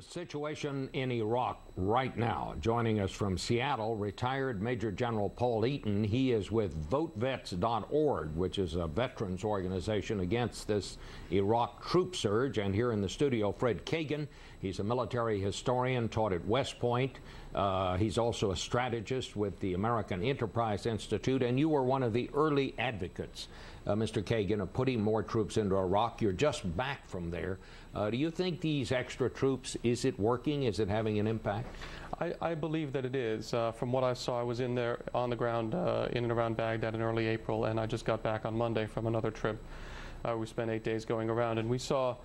Situation in Iraq right now. Joining us from Seattle, retired Major General Paul Eaton. He is with VoteVets.org, which is a veterans organization against this Iraq troop surge. And here in the studio, Fred Kagan. He's a military historian, taught at West Point. He's also a strategist with the American Enterprise Institute. And you were one of the early advocates, Mr. Kagan, of putting more troops into Iraq. You're just back from there. Do you think these extra troops, is it working? Is it having an impact? I believe that it is. From what I saw, I was in there on the ground in and around Baghdad in early April, and I just got back on Monday from another trip. We spent 8 days going around, and we saw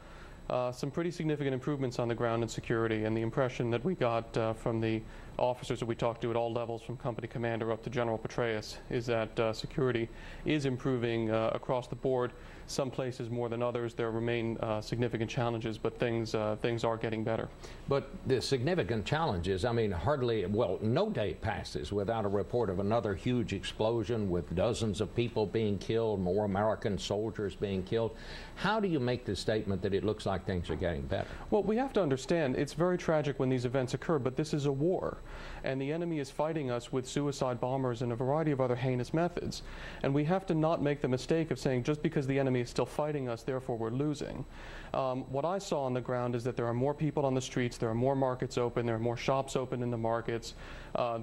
some pretty significant improvements on the ground in security, and the impression that we got from the officers that we talked to at all levels, from company commander up to General Petraeus, is that security is improving across the board. Some places more than others. There remain significant challenges, but things are getting better. But the significant challenges, I mean, hardly, well, no day passes without a report of another huge explosion with dozens of people being killed, more American soldiers being killed. How do you make the statement that it looks like things are getting better? Well, we have to understand it's very tragic when these events occur, but this is a war, and the enemy is fighting us with suicide bombers and a variety of other heinous methods. And we have to not make the mistake of saying just because the enemy is still fighting us, therefore we're losing. What I saw on the ground is that there are more people on the streets, there are more markets open, there are more shops open in the markets.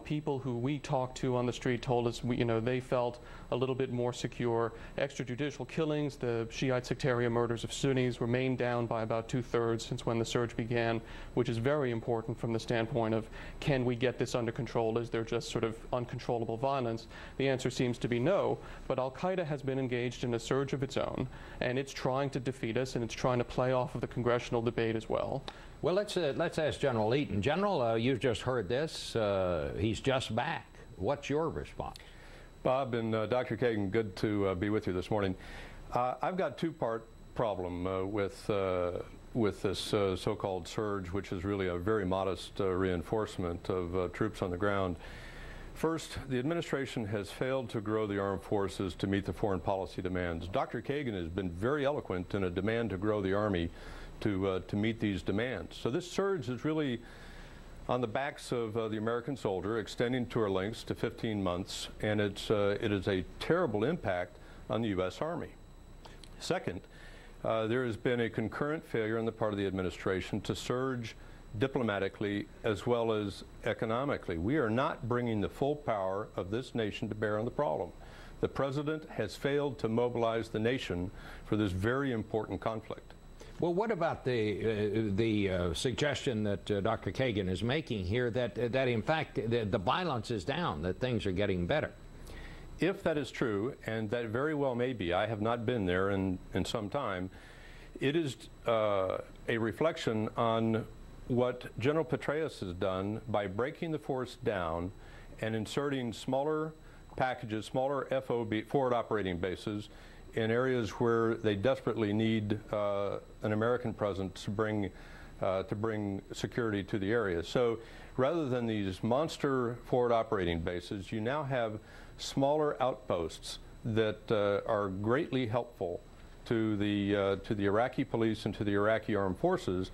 People who we talked to on the street told us, they felt a little bit more secure. Extrajudicial killings, the Shiite sectarian murders of Sunnis remained down by about 2/3 since when the surge began, which is very important from the standpoint of, can we get this under control? Is there just sort of uncontrollable violence? The answer seems to be no, but Al-Qaeda has been engaged in a surge of its own, and it's trying to defeat us, and it's trying to play off of the congressional debate as well. Well, let's ask General Eaton. General, you've just heard this. He's just back. What's your response? Bob and Dr. Kagan, good to be with you this morning. I've got two-part problem with this so-called surge, which is really a very modest reinforcement of troops on the ground. First, the administration has failed to grow the armed forces to meet the foreign policy demands. Dr. Kagan has been very eloquent in a demand to grow the Army to meet these demands. So this surge is really on the backs of the American soldier, extending tour lengths to 15 months, and it is a terrible impact on the U.S. Army. Second, there has been a concurrent failure on the part of the administration to surge diplomatically as well as economically. We are not bringing the full power of this nation to bear on the problem. The president has failed to mobilize the nation for this very important conflict. Well, what about the suggestion that Dr. Kagan is making here that in fact the violence is down, that things are getting better? If that is true, and that very well may be, I have not been there in some time, it is a reflection on what General Petraeus has done by breaking the force down and inserting smaller packages, smaller FOB, forward operating bases, in areas where they desperately need an American presence to bring security to the area. So rather than these monster forward operating bases, you now have smaller outposts that are greatly helpful to the Iraqi police and to the Iraqi armed forces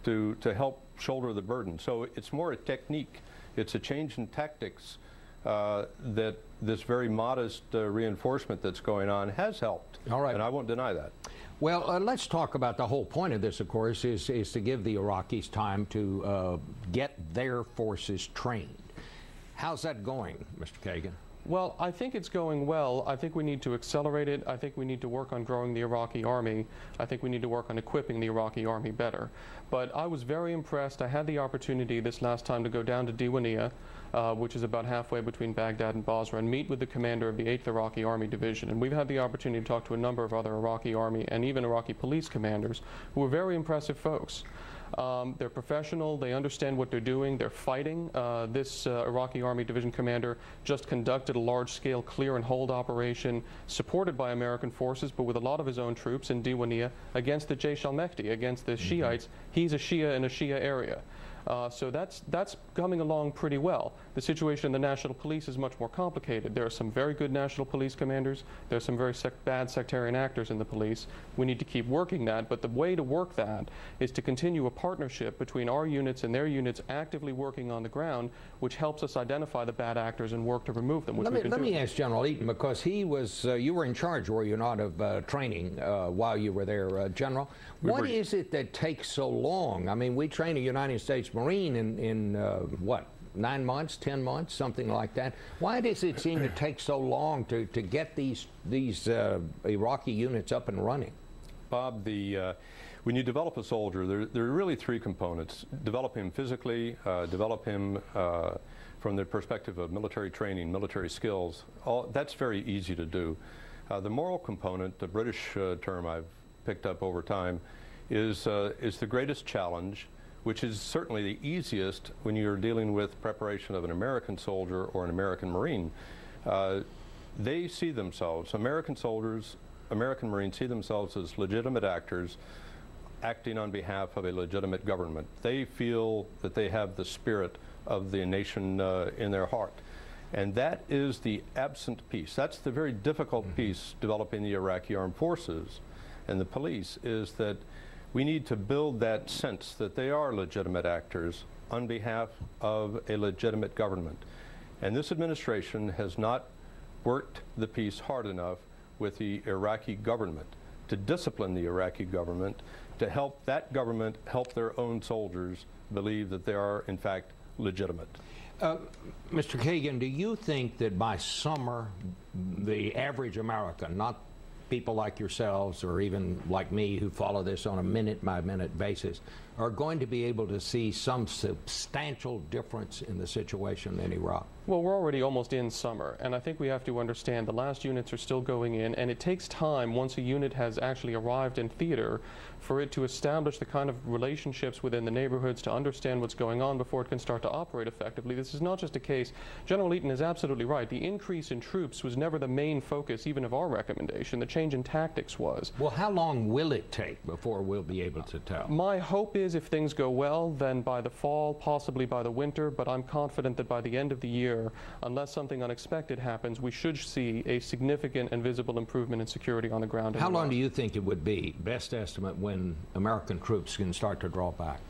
to help shoulder the burden. So it's more a technique. It's a change in tactics that this very modest reinforcement that's going on has helped. All right. And I won't deny that. Well, let's talk about the whole point of this, of course, is to give the Iraqis time to get their forces trained. How's that going, Mr. Kagan? Well, I think it's going well. I think we need to accelerate it. I think we need to work on growing the Iraqi army. I think we need to work on equipping the Iraqi army better. But I was very impressed. I had the opportunity this last time to go down to Diwaniyah, which is about halfway between Baghdad and Basra, and meet with the commander of the 8th Iraqi Army Division. And we've had the opportunity to talk to a number of other Iraqi Army and even Iraqi police commanders who are very impressive folks. They're professional, they understand what they're doing, they're fighting. This Iraqi Army Division commander just conducted a large-scale clear and hold operation supported by American forces, but with a lot of his own troops in Diwaniyah against the Jaish al-Mahdi, against the Shiites. He's a Shia in a Shia area. So that's coming along pretty well. The situation in the National Police is much more complicated. There are some very good National Police commanders. There are some very bad sectarian actors in the police. We need to keep working that, but the way to work that is to continue a partnership between our units and their units actively working on the ground, which helps us identify the bad actors and work to remove them. Let me ask General Eaton, because he was, you were in charge, were you not, of training while you were there, General? What is it that takes so long? I mean, we train a United States Marine in what, 9 months, 10 months, something like that. Why does it seem to take so long to get these Iraqi units up and running? Bob, when you develop a soldier, there are really three components. Develop him physically, develop him from the perspective of military training, military skills. That's very easy to do. The moral component, the British term I've picked up over time, is the greatest challenge, which is certainly the easiest when you're dealing with preparation of an American soldier or an American Marine. They see themselves, American soldiers, American Marines see themselves as legitimate actors acting on behalf of a legitimate government. They feel that they have the spirit of the nation in their heart. And that is the absent piece. That's the very difficult piece developing the Iraqi armed forces and the police, is that we need to build that sense that they are legitimate actors on behalf of a legitimate government. And this administration has not worked the piece hard enough with the Iraqi government to discipline the Iraqi government, to help that government help their own soldiers believe that they are, in fact, legitimate. Mr. Kagan, do you think that by summer, the average American, not people like yourselves or even like me who follow this on a minute-by-minute basis, are going to be able to see some substantial difference in the situation in Iraq? Well, we're already almost in summer, and I think we have to understand the last units are still going in, and it takes time once a unit has actually arrived in theater for it to establish the kind of relationships within the neighborhoods, to understand what's going on before it can start to operate effectively. This is not just a case. General Eaton is absolutely right. The increase in troops was never the main focus even of our recommendation. The change in tactics was. Well, how long will it take before we'll be able to tell? My hope is, if things go well, then by the fall, possibly by the winter, but I'm confident that by the end of the year, unless something unexpected happens, we should see a significant and visible improvement in security on the ground. How long do you think it would be, best estimate, when American troops can start to draw back?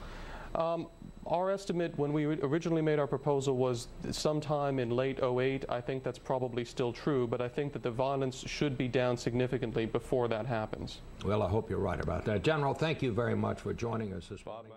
Our estimate when we originally made our proposal was sometime in late '08. I think that's probably still true, but I think that the violence should be down significantly before that happens. Well, I hope you're right about that. General, thank you very much for joining us this morning.